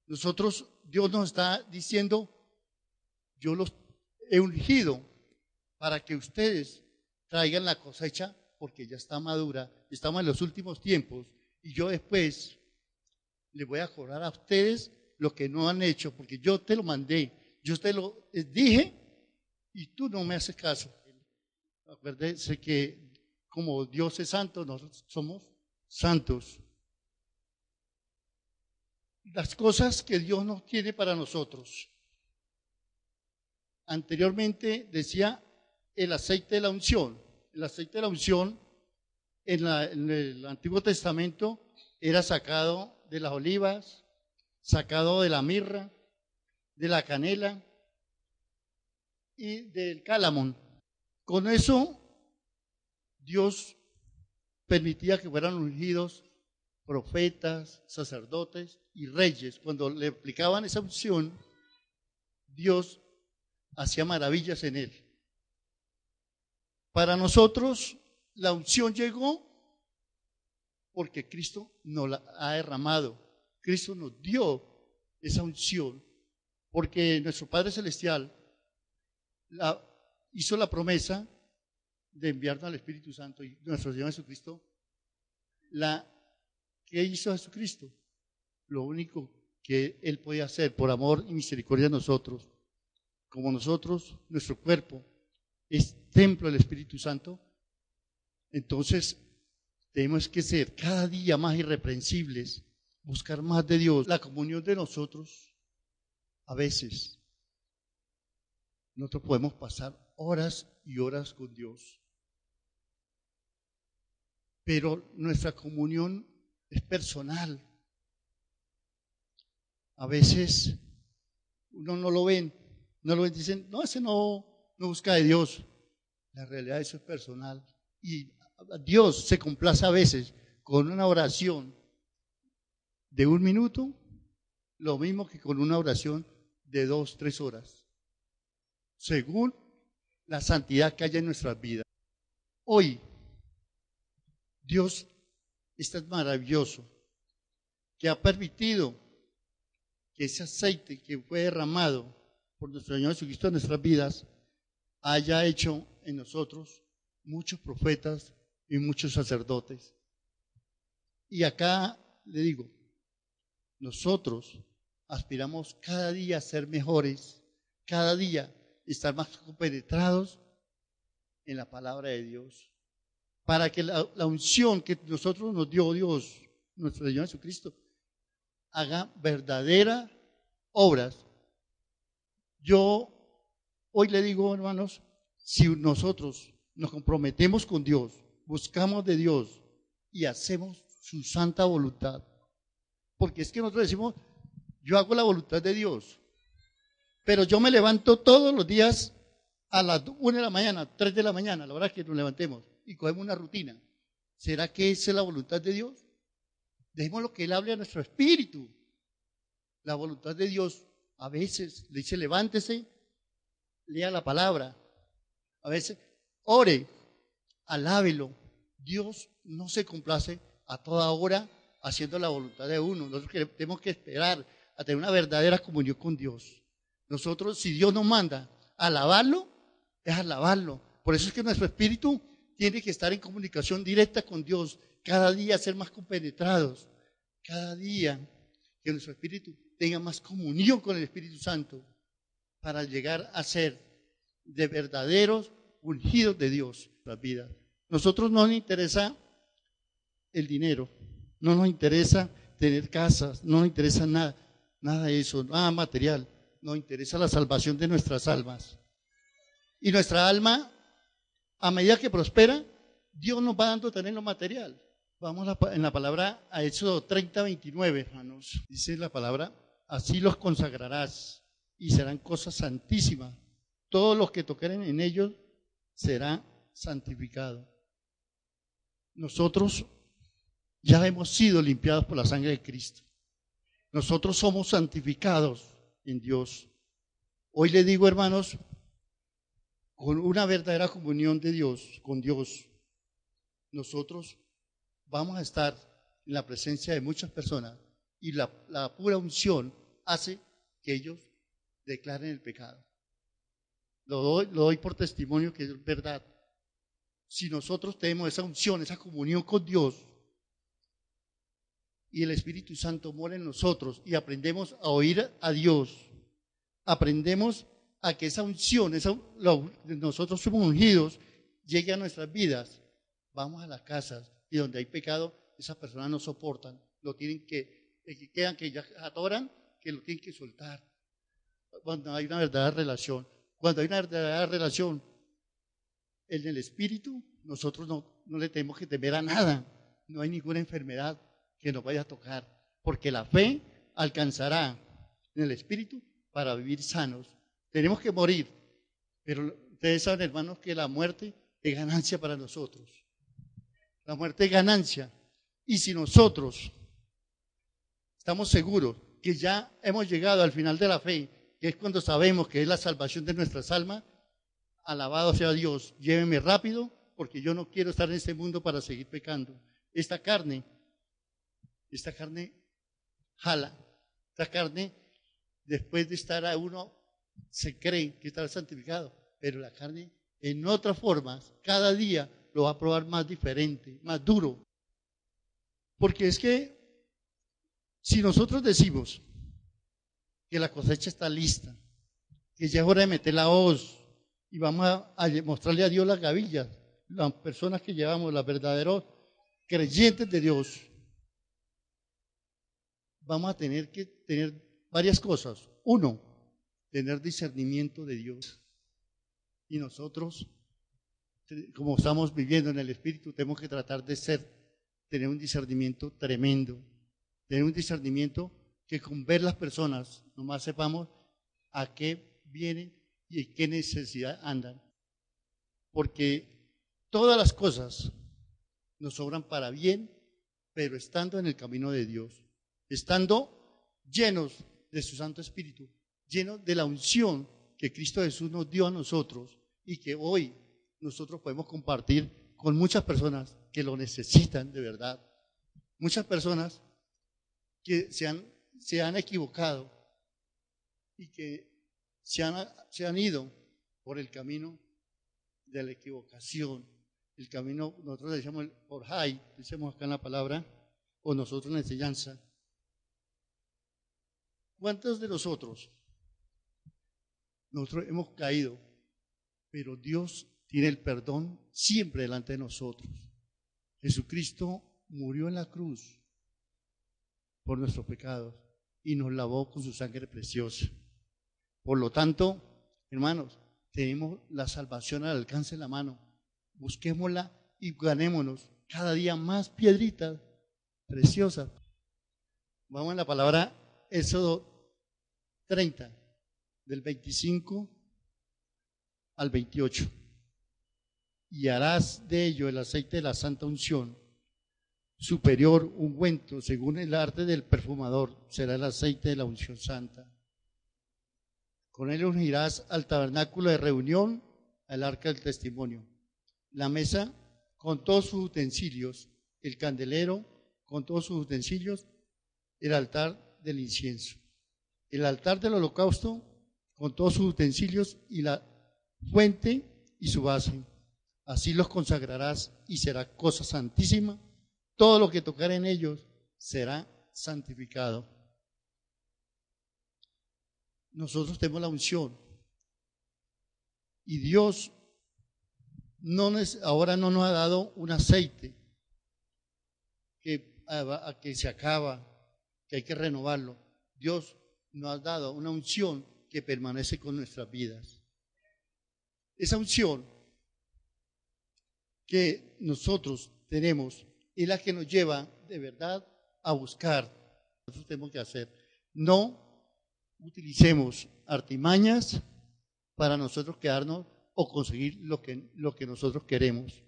Dios nos está diciendo, yo los he ungido para que ustedes traigan la cosecha porque ya está madura, estamos en los últimos tiempos y yo después les voy a cobrar a ustedes lo que no han hecho porque yo te lo mandé, yo te lo dije y tú no me haces caso. Acuérdense que como Dios es santo, nosotros somos santos. Las cosas que Dios nos tiene para nosotros. Anteriormente decía el aceite de la unción. El aceite de la unción en el Antiguo Testamento era sacado de las olivas, sacado de la mirra, de la canela y del cálamon. Con eso Dios permitía que fueran ungidos profetas, sacerdotes y reyes. Cuando le aplicaban esa unción, Dios hacía maravillas en él. Para nosotros, la unción llegó porque Cristo nos la ha derramado. Cristo nos dio esa unción porque nuestro Padre Celestial hizo la promesa de enviarnos al Espíritu Santo y nuestro Señor Jesucristo. ¿Qué hizo Jesucristo? Lo único que Él podía hacer por amor y misericordia de nosotros, como nosotros, nuestro cuerpo es templo del Espíritu Santo, entonces tenemos que ser cada día más irreprensibles, buscar más de Dios. La comunión de nosotros, a veces, nosotros podemos pasar horas y horas con Dios, pero nuestra comunión es personal. A veces uno no lo ven, dicen, no, ese no busca de Dios. La realidad eso es personal. Y Dios se complace a veces con una oración de 1 minuto, lo mismo que con una oración de 2, 3 horas, según la santidad que haya en nuestras vidas. Hoy, Dios es tan maravilloso que ha permitido que ese aceite que fue derramado por nuestro Señor Jesucristo en nuestras vidas haya hecho en nosotros muchos profetas y muchos sacerdotes. Y acá le digo, nosotros aspiramos cada día a ser mejores, cada día estar más compenetrados en la palabra de Dios, para que la unción que nosotros nos dio Dios, nuestro Señor Jesucristo, haga verdaderas obras. Yo hoy le digo, hermanos, si nosotros nos comprometemos con Dios, buscamos de Dios y hacemos su santa voluntad, porque es que nosotros decimos, yo hago la voluntad de Dios, pero yo me levanto todos los días a las 1 de la mañana, 3 de la mañana, a la hora que nos levantemos, y cogemos una rutina. ¿Será que esa es la voluntad de Dios? Dejemos lo que Él hable a nuestro espíritu. La voluntad de Dios a veces le dice levántese, lea la palabra, a veces ore, alábelo. Dios no se complace a toda hora haciendo la voluntad de uno. Nosotros tenemos que esperar a tener una verdadera comunión con Dios. Nosotros, si Dios nos manda a alabarlo, es alabarlo. Por eso es que nuestro espíritu tiene que estar en comunicación directa con Dios, cada día ser más compenetrados, cada día que nuestro espíritu tenga más comunión con el Espíritu Santo para llegar a ser de verdaderos ungidos de Dios en las vidas. Nosotros no nos interesa el dinero, no nos interesa tener casas, no nos interesa nada de eso, nada material, nos interesa la salvación de nuestras almas. Y nuestra alma, a medida que prospera, Dios nos va dando también lo material. Vamos en la palabra a Éxodo 30, 29, hermanos. Dice la palabra, así los consagrarás y serán cosas santísimas. Todos los que tocaren en ellos serán santificados. Nosotros ya hemos sido limpiados por la sangre de Cristo. Nosotros somos santificados en Dios. Hoy le digo, hermanos, con una verdadera comunión de Dios, con Dios, nosotros vamos a estar en la presencia de muchas personas y la pura unción hace que ellos declaren el pecado. Lo doy por testimonio que es verdad. Si nosotros tenemos esa unción, esa comunión con Dios, y el Espíritu Santo mora en nosotros y aprendemos a oír a Dios, aprendemos a que esa unción, nosotros somos ungidos, llegue a nuestras vidas, vamos a las casas y donde hay pecado, esas personas no soportan, lo tienen que quedan que ya atoran, que lo tienen que soltar. Cuando hay una verdadera relación, en el Espíritu, nosotros no le tenemos que temer a nada, no hay ninguna enfermedad que nos vaya a tocar, porque la fe alcanzará en el Espíritu para vivir sanos. Tenemos que morir, pero ustedes saben, hermanos, que la muerte es ganancia para nosotros. La muerte es ganancia. Y si nosotros estamos seguros que ya hemos llegado al final de la fe, que es cuando sabemos que es la salvación de nuestras almas, alabado sea Dios, lléveme rápido, porque yo no quiero estar en este mundo para seguir pecando. Esta carne jala, esta carne, después de estar a uno, se cree que está santificado, pero la carne en otras formas, cada día lo va a probar más diferente, más duro. Porque es que si nosotros decimos que la cosecha está lista, que ya es hora de meter la hoz y vamos a mostrarle a Dios las gavillas, las personas que llevamos, los verdaderos creyentes de Dios, vamos a tener que tener varias cosas. Uno, tener discernimiento de Dios. Y nosotros, como estamos viviendo en el Espíritu, tenemos que tratar de tener un discernimiento tremendo. Tener un discernimiento que con ver las personas, nomás sepamos a qué vienen y en qué necesidad andan. Porque todas las cosas nos obran para bien, pero estando en el camino de Dios, estando llenos de su Santo Espíritu, llenos de la unción que Cristo Jesús nos dio a nosotros y que hoy nosotros podemos compartir con muchas personas que lo necesitan de verdad. Muchas personas que se han equivocado y que se han ido por el camino de la equivocación, el camino, nosotros le decimos el orjai, decimos acá en la palabra, o nosotros en la enseñanza. ¿Cuántos de nosotros hemos caído, pero Dios tiene el perdón siempre delante de nosotros? Jesucristo murió en la cruz por nuestros pecados y nos lavó con su sangre preciosa. Por lo tanto, hermanos, tenemos la salvación al alcance de la mano. Busquémosla y ganémonos cada día más piedritas preciosas. Vamos a la palabra Éxodo 30, del 25 al 28. Y harás de ello el aceite de la santa unción, superior ungüento, según el arte del perfumador, será el aceite de la unción santa. Con él ungirás al tabernáculo de reunión, al arca del testimonio, la mesa con todos sus utensilios, el candelero con todos sus utensilios, el altar del incienso, el altar del holocausto con todos sus utensilios y la fuente y su base. Así los consagrarás y será cosa santísima. Todo lo que tocar en ellos será santificado. Nosotros tenemos la unción y Dios ahora no nos ha dado un aceite que se acaba, que hay que renovarlo. Dios nos ha dado una unción que permanece con nuestras vidas. Esa unción que nosotros tenemos es la que nos lleva de verdad a buscar. Nosotros tenemos que hacer. No utilicemos artimañas para nosotros quedarnos o conseguir lo que nosotros queremos.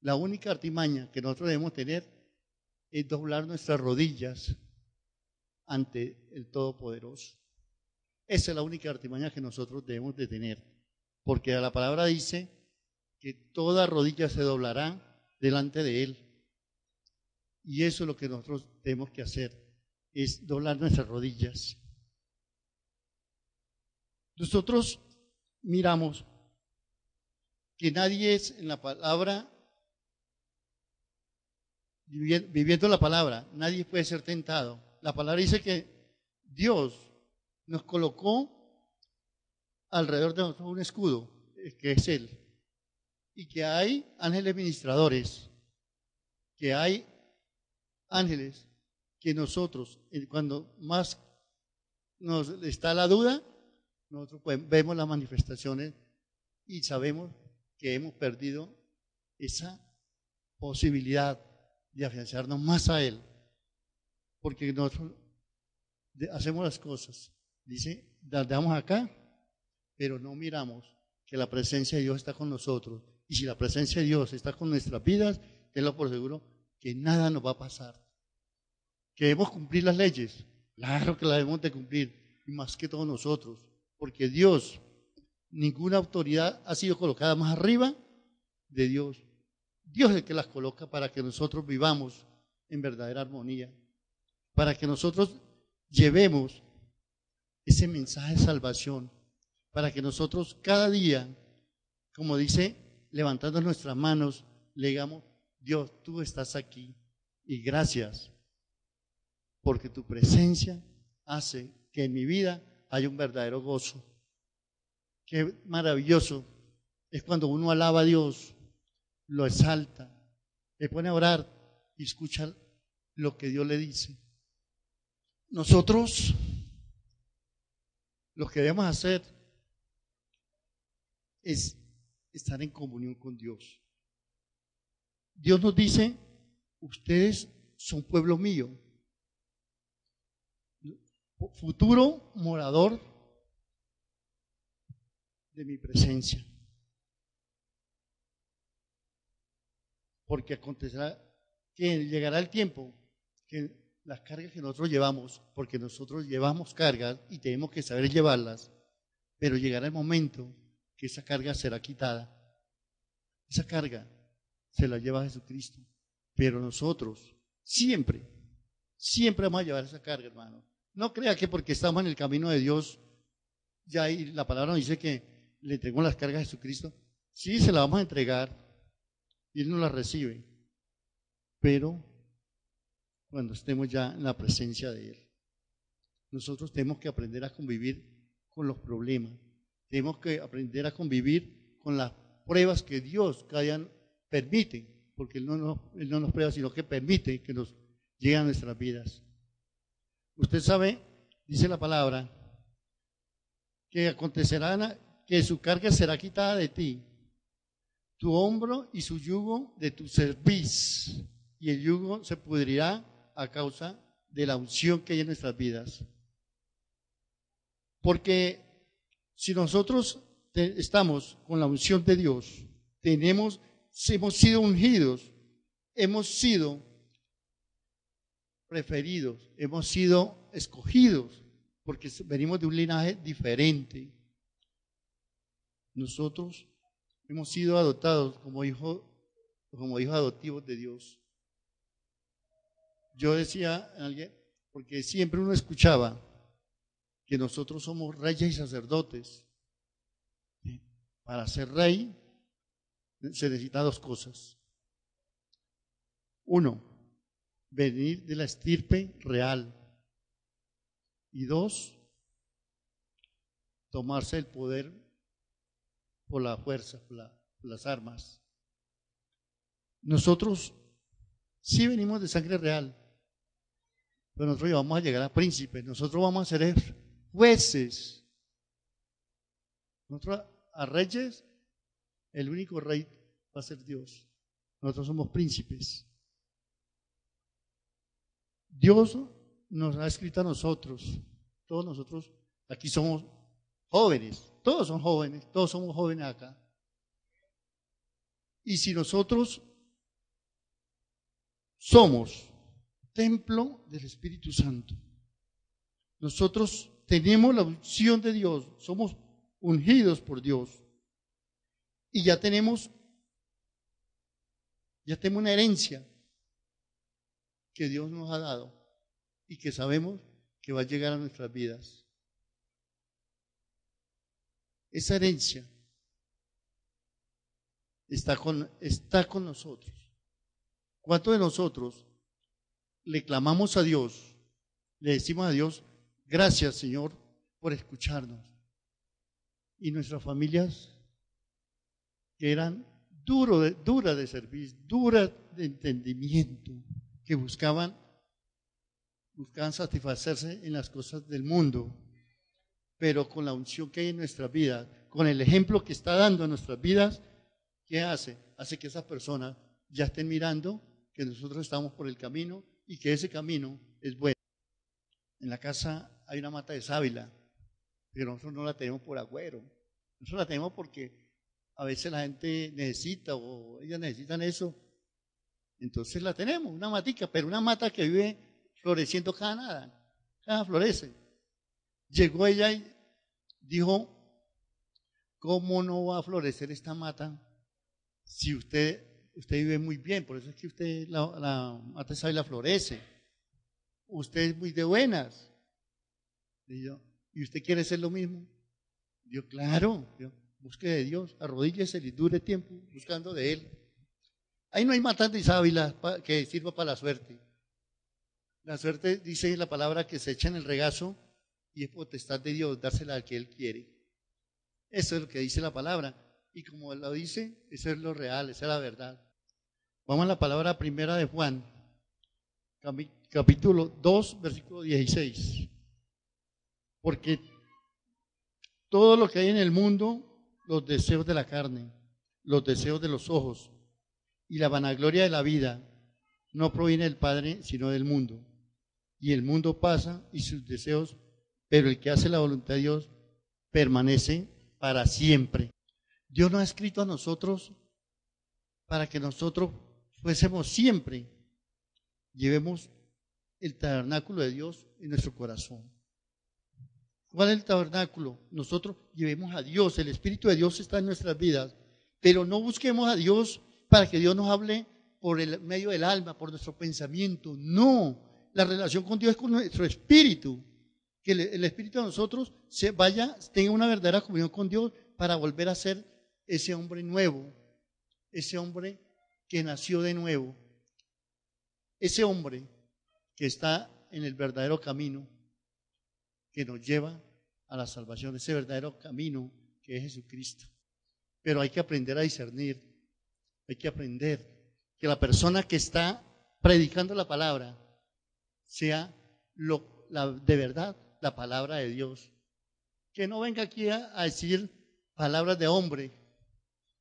La única artimaña que nosotros debemos tener es doblar nuestras rodillas ante el Todopoderoso. Esa es la única artimaña que nosotros debemos de tener, porque la palabra dice que toda rodilla se doblará delante de Él. Y eso es lo que nosotros tenemos que hacer, es doblar nuestras rodillas Nosotros miramos que nadie es en la palabra, viviendo la palabra, nadie puede ser tentado. La palabra dice que Dios nos colocó alrededor de nosotros un escudo, que es Él, y que hay ángeles ministradores, que hay ángeles que nosotros, cuando más nos está la duda, nosotros vemos las manifestaciones y sabemos que hemos perdido esa posibilidad de afianzarnos más a Él, porque nosotros hacemos las cosas, dice, las damos acá, pero no miramos que la presencia de Dios está con nosotros, y si la presencia de Dios está con nuestras vidas, tenlo por seguro que nada nos va a pasar. Que debemos cumplir las leyes, claro que las debemos de cumplir, y más que todos nosotros, porque Dios, ninguna autoridad ha sido colocada más arriba de Dios. Dios es el que las coloca para que nosotros vivamos en verdadera armonía, para que nosotros llevemos ese mensaje de salvación, para que nosotros cada día, como dice, levantando nuestras manos, le digamos, Dios, tú estás aquí y gracias, porque tu presencia hace que en mi vida haya un verdadero gozo. Qué maravilloso es cuando uno alaba a Dios, lo exalta, le pone a orar y escucha lo que Dios le dice. Nosotros lo que debemos hacer es estar en comunión con Dios. Dios nos dice, ustedes son pueblo mío, futuro morador de mi presencia. Porque acontecerá que llegará el tiempo que las cargas que nosotros llevamos, porque nosotros llevamos cargas y tenemos que saber llevarlas, pero llegará el momento que esa carga será quitada. Esa carga se la lleva Jesucristo, pero nosotros siempre vamos a llevar esa carga, hermano. No crea que porque estamos en el camino de Dios, ya ahí la palabra nos dice que le entregamos las cargas a Jesucristo. Sí, se la vamos a entregar y Él nos la recibe, pero cuando estemos ya en la presencia de Él, nosotros tenemos que aprender a convivir con los problemas, tenemos que aprender a convivir con las pruebas que Dios cada día permite, porque Él no nos prueba, sino que permite que nos lleguen a nuestras vidas. Usted sabe, dice la palabra, que acontecerá que su carga será quitada de ti, tu hombro y su yugo de tu cerviz, y el yugo se pudrirá a causa de la unción que hay en nuestras vidas. Porque si nosotros estamos con la unción de Dios, hemos sido ungidos, hemos sido preferidos, hemos sido escogidos, porque venimos de un linaje diferente. Nosotros hemos sido adoptados como hijos adoptivos de Dios. Yo decía a alguien, porque siempre uno escuchaba que nosotros somos reyes y sacerdotes. Para ser rey se necesitan dos cosas. Uno, venir de la estirpe real. Y dos, tomarse el poder por la fuerza, por las armas. Nosotros sí venimos de sangre real, pero nosotros vamos a llegar a príncipes, nosotros vamos a ser jueces. Nosotros a reyes, el único rey va a ser Dios. Nosotros somos príncipes. Dios nos ha escrito a nosotros, todos nosotros aquí somos jóvenes, todos son jóvenes, todos somos jóvenes acá. Y si nosotros somos templo del Espíritu Santo, nosotros tenemos la unción de Dios, somos ungidos por Dios y ya tenemos una herencia que Dios nos ha dado y que sabemos que va a llegar a nuestras vidas. esa herencia está con nosotros. ¿Cuántos de nosotros le clamamos a Dios, le decimos a Dios, gracias Señor por escucharnos? Y nuestras familias, que eran duras de servicio, duras de entendimiento, que buscaban satisfacerse en las cosas del mundo, pero con la unción que hay en nuestras vidas, con el ejemplo que está dando en nuestras vidas, ¿qué hace? Hace que esas personas ya estén mirando que nosotros estamos por el camino y que ese camino es bueno. En la casa hay una mata de sábila, pero nosotros no la tenemos por agüero. Nosotros la tenemos porque a veces la gente necesita o ellas necesitan eso. Entonces la tenemos, una matica, pero una mata que vive floreciendo cada florece. Llegó ella y dijo, ¿cómo no va a florecer esta mata si usted vive muy bien? Por eso es que usted, la mata de sábila florece. Usted es muy de buenas. ¿Y usted quiere ser lo mismo? Yo, claro, busque de Dios, arrodíllese y dure tiempo buscando de Él. Ahí no hay matas de sábila que sirva para la suerte. La suerte, dice la palabra, que se echa en el regazo y es potestad de Dios dársela al que Él quiere. Eso es lo que dice la palabra. Y como lo dice, eso es lo real, esa es la verdad. Vamos a la palabra primera de Juan, capítulo 2, versículo 16. Porque todo lo que hay en el mundo, los deseos de la carne, los deseos de los ojos y la vanagloria de la vida, no proviene del Padre, sino del mundo. Y el mundo pasa y sus deseos, pero el que hace la voluntad de Dios permanece para siempre. Dios nos ha escrito a nosotros para que nosotros fuésemos siempre, llevemos el tabernáculo de Dios en nuestro corazón. ¿Cuál es el tabernáculo? Nosotros llevemos a Dios, el Espíritu de Dios está en nuestras vidas, pero no busquemos a Dios para que Dios nos hable por el medio del alma, por nuestro pensamiento. No, la relación con Dios es con nuestro espíritu, que el espíritu de nosotros tenga una verdadera comunión con Dios para volver a ser ese hombre nuevo, ese hombre que nació de nuevo, ese hombre que está en el verdadero camino que nos lleva a la salvación, ese verdadero camino que es Jesucristo. Pero hay que aprender a discernir, hay que aprender que la persona que está predicando la palabra sea de verdad la palabra de Dios. Que no venga aquí a decir palabras de hombre,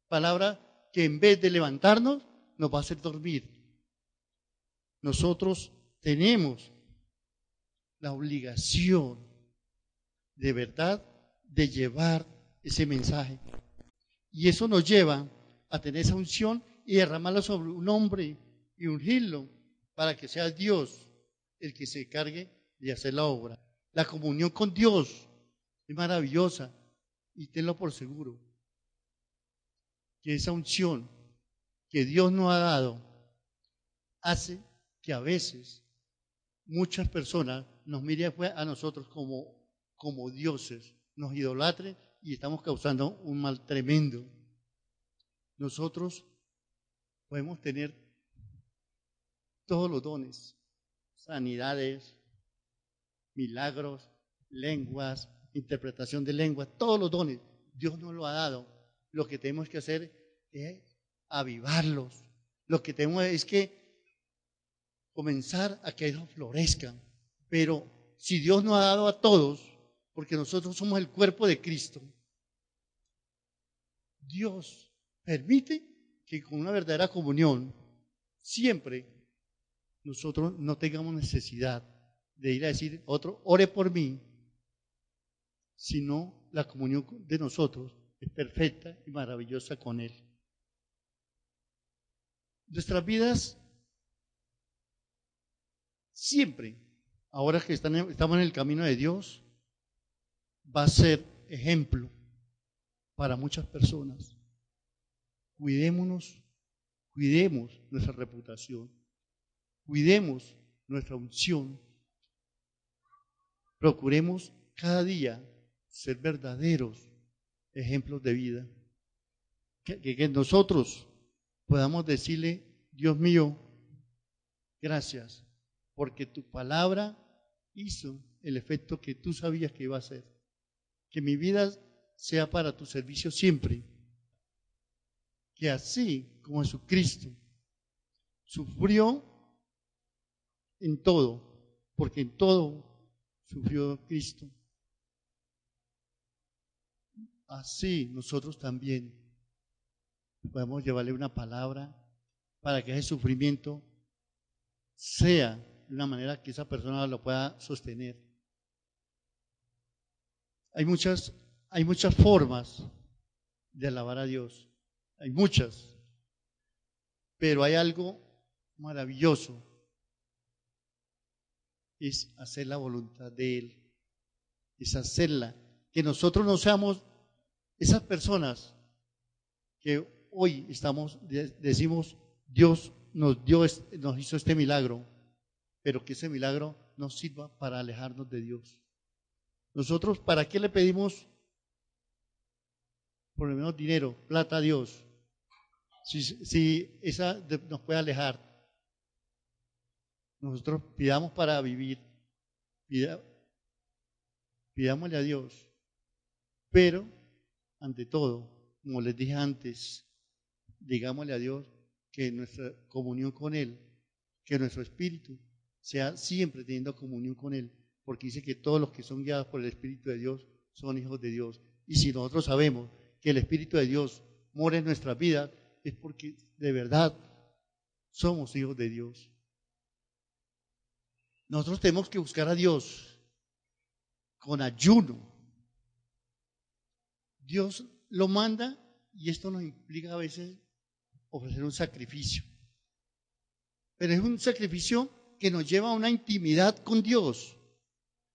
palabras que en vez de levantarnos nos va a hacer dormir. Nosotros tenemos la obligación de verdad de llevar ese mensaje. Y eso nos lleva a tener esa unción y derramarla sobre un hombre y ungirlo para que sea Dios el que se encargue de hacer la obra. La comunión con Dios es maravillosa y tenlo por seguro que esa unción que Dios nos ha dado hace que a veces muchas personas nos miren a nosotros como dioses, nos idolatren y estamos causando un mal tremendo. Nosotros podemos tener todos los dones, sanidades, milagros, lenguas, interpretación de lenguas, todos los dones. Dios nos lo ha dado. Lo que tenemos que hacer es avivarlos. Lo que tenemos es que comenzar a que ellos florezcan. Pero si Dios nos ha dado a todos, porque nosotros somos el cuerpo de Cristo, Dios permite que con una verdadera comunión siempre nosotros no tengamos necesidad de ir a decir otro, ore por mí, sino la comunión de nosotros es perfecta y maravillosa con Él. Nuestras vidas siempre, ahora que estamos en el camino de Dios, va a ser ejemplo para muchas personas. Cuidemos nuestra reputación, cuidemos nuestra unción, procuremos cada día ser verdaderos ejemplos de vida. Que nosotros podamos decirle, Dios mío, gracias, porque tu palabra hizo el efecto que tú sabías que iba a hacer. Que mi vida sea para tu servicio siempre. Que así como Jesucristo sufrió en todo, porque en todo sufrió Cristo, así nosotros también podemos llevarle una palabra para que ese sufrimiento sea de una manera que esa persona lo pueda sostener. Hay muchas formas de alabar a Dios, hay muchas, pero hay algo maravilloso, es hacer la voluntad de Él, es hacerla, que nosotros no seamos esas personas que hoy decimos, Dios nos hizo este milagro, pero que ese milagro nos sirva para alejarnos de Dios. Nosotros, ¿para qué le pedimos por lo menos dinero, plata a Dios? Si esa nos puede alejar. Nosotros pidamos para vivir, pidámosle a Dios, pero ante todo, como les dije antes, digámosle a Dios que nuestra comunión con Él, que nuestro espíritu sea siempre teniendo comunión con Él, porque dice que todos los que son guiados por el Espíritu de Dios son hijos de Dios. Y si nosotros sabemos que el Espíritu de Dios mora en nuestra vida, es porque de verdad somos hijos de Dios. Nosotros tenemos que buscar a Dios con ayuno. Dios lo manda y esto nos implica a veces ofrecer un sacrificio. Pero es un sacrificio que nos lleva a una intimidad con Dios,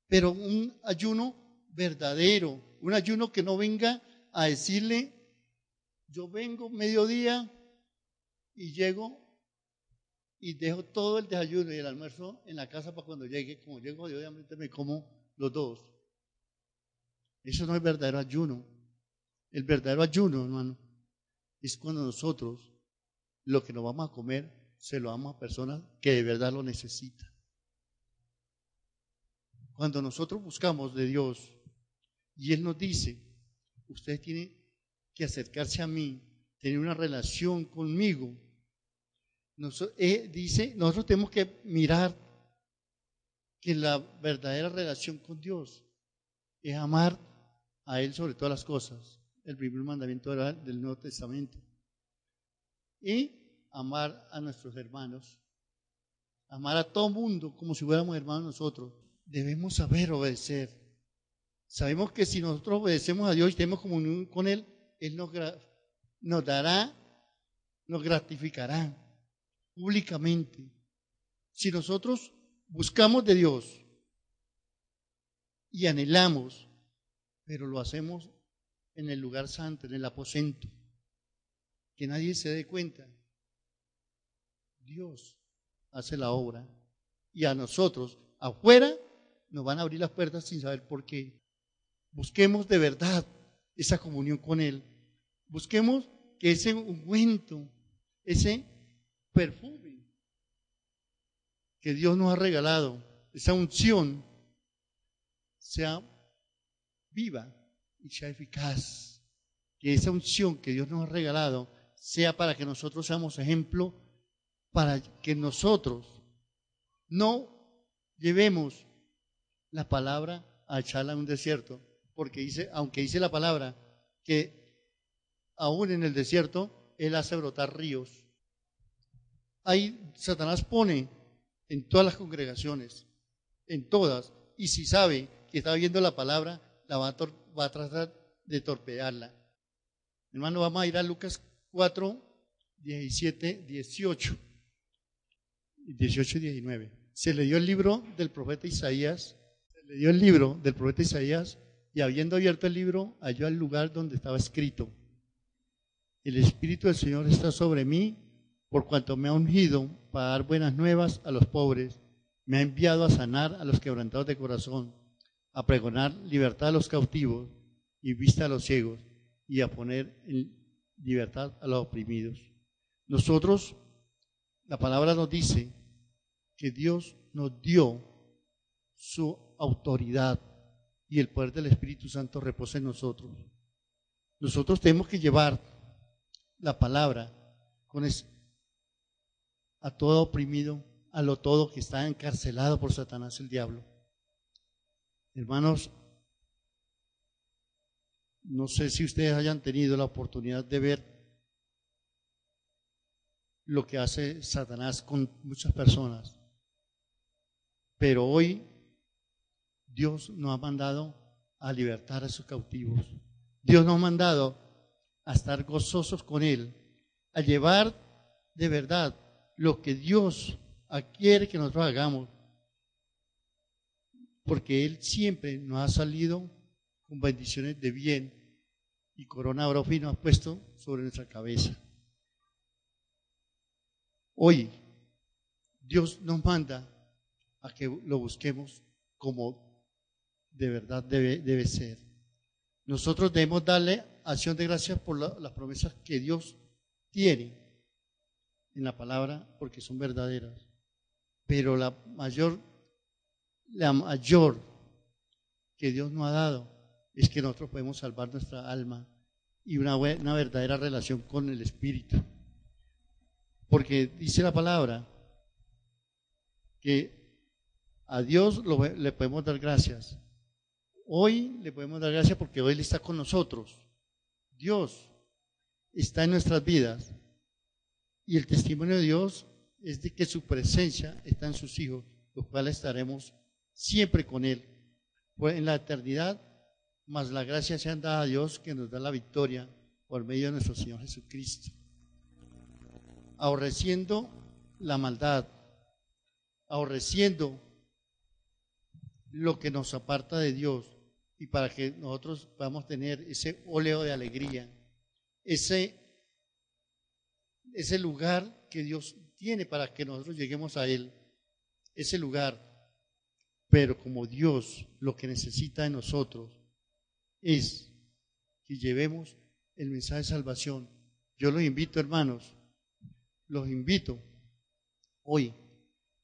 pero un ayuno verdadero, un ayuno que no venga a decirle, yo vengo mediodía y llego y dejo todo el desayuno y el almuerzo en la casa para cuando llegue, como llego obviamente me como los dos. Eso no es verdadero ayuno. El verdadero ayuno, hermano, es cuando nosotros lo que nos vamos a comer se lo damos a personas que de verdad lo necesitan. Cuando nosotros buscamos de Dios y Él nos dice, ustedes tienen que acercarse a mí, tener una relación conmigo, dice, nosotros tenemos que mirar que la verdadera relación con Dios es amar a Él sobre todas las cosas, el primer mandamiento del Nuevo Testamento, y amar a nuestros hermanos, amar a todo mundo como si fuéramos hermanos nosotros. Debemos saber obedecer. Sabemos que si nosotros obedecemos a Dios y tenemos comunión con Él, Él nos dará, nos gratificará públicamente. Si nosotros buscamos de Dios y anhelamos, pero lo hacemos en el lugar santo, en el aposento, que nadie se dé cuenta, Dios hace la obra y a nosotros afuera nos van a abrir las puertas sin saber por qué. Busquemos de verdad esa comunión con Él. Busquemos que ese ungüento, ese perfume que Dios nos ha regalado, esa unción, sea viva y sea eficaz. Que esa unción que Dios nos ha regalado sea para que nosotros seamos ejemplo, para que nosotros no llevemos la palabra a echarla en un desierto, porque dice, aunque dice la palabra que aún en el desierto Él hace brotar ríos. Ahí Satanás pone en todas las congregaciones, en todas, y si sabe que está viendo la palabra, va a tratar de torpedearla. Hermano, vamos a ir a Lucas 4, 17, 18 y 19. Se le dio el libro del profeta Isaías, y habiendo abierto el libro, halló el lugar donde estaba escrito: el Espíritu del Señor está sobre mí, por cuanto me ha ungido para dar buenas nuevas a los pobres, me ha enviado a sanar a los quebrantados de corazón, a pregonar libertad a los cautivos y vista a los ciegos, y a poner en libertad a los oprimidos. Nosotros, la palabra nos dice que Dios nos dio su autoridad y el poder del Espíritu Santo reposa en nosotros. Nosotros tenemos que llevar la palabra a todo oprimido, a lo todo que está encarcelado por Satanás el diablo. Hermanos, no sé si ustedes hayan tenido la oportunidad de ver lo que hace Satanás con muchas personas, pero hoy Dios nos ha mandado a libertar a esos cautivos. Dios nos ha mandado a estar gozosos con Él, a llevar de verdad lo que Dios quiere que nosotros hagamos, porque Él siempre nos ha salido con bendiciones de bien y corona de oro fino ha puesto sobre nuestra cabeza. Hoy Dios nos manda a que lo busquemos como de verdad debe ser. Nosotros debemos darle acción de gracias por las promesas que Dios tiene en la palabra, porque son verdaderas. Pero la mayor que Dios nos ha dado es que nosotros podemos salvar nuestra alma y una verdadera relación con el Espíritu. Porque dice la palabra que a Dios le podemos dar gracias. Hoy le podemos dar gracias porque hoy Él está con nosotros. Dios está en nuestras vidas y el testimonio de Dios es de que su presencia está en sus hijos, los cuales estaremos siempre con Él. Pues en la eternidad, más la gracia sea dada a Dios que nos da la victoria por medio de nuestro Señor Jesucristo. Aborreciendo la maldad, aborreciendo lo que nos aparta de Dios, y para que nosotros podamos tener ese óleo de alegría, ese lugar que Dios tiene para que nosotros lleguemos a Él, ese lugar. Pero como Dios lo que necesita de nosotros es que llevemos el mensaje de salvación. Yo los invito, hermanos, los invito hoy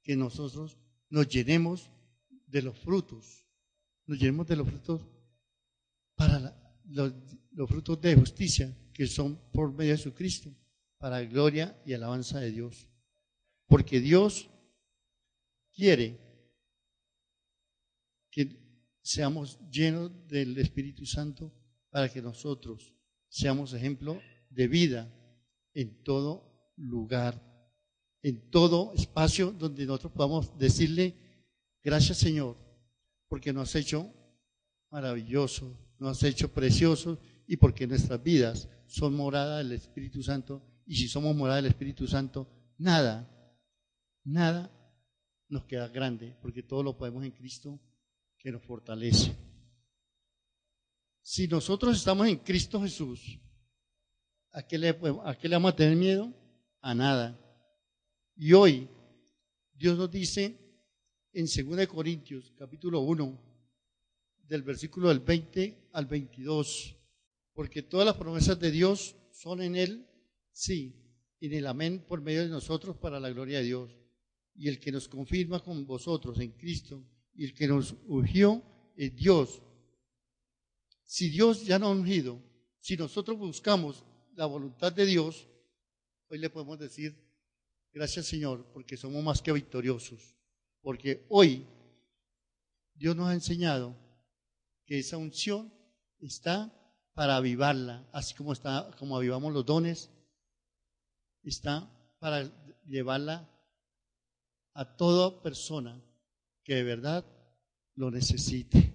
que nosotros nos llenemos de los frutos, para los frutos de justicia que son por medio de Jesucristo, para la gloria y alabanza de Dios. Porque Dios quiere que seamos llenos del Espíritu Santo para que nosotros seamos ejemplo de vida en todo lugar, en todo espacio donde nosotros podamos decirle gracias, Señor, porque nos has hecho maravilloso, nos has hecho preciosos y porque nuestras vidas son morada del Espíritu Santo, y si somos morada del Espíritu Santo, nada nos queda grande, porque todo lo podemos en Cristo que nos fortalece. Si nosotros estamos en Cristo Jesús, ¿a qué le vamos a tener miedo? A nada. Y hoy Dios nos dice en 2 Corintios capítulo 1, del versículo del 20 al 22, porque todas las promesas de Dios son en Él, sí, y en el amén por medio de nosotros para la gloria de Dios. Y el que nos confirma con vosotros en Cristo y el que nos ungió es Dios. Si Dios ya nos ha ungido, si nosotros buscamos la voluntad de Dios, hoy le podemos decir gracias, Señor, porque somos más que victoriosos, porque hoy Dios nos ha enseñado que esa unción está para avivarla, así como avivamos los dones, está para llevarla a toda persona que de verdad lo necesite.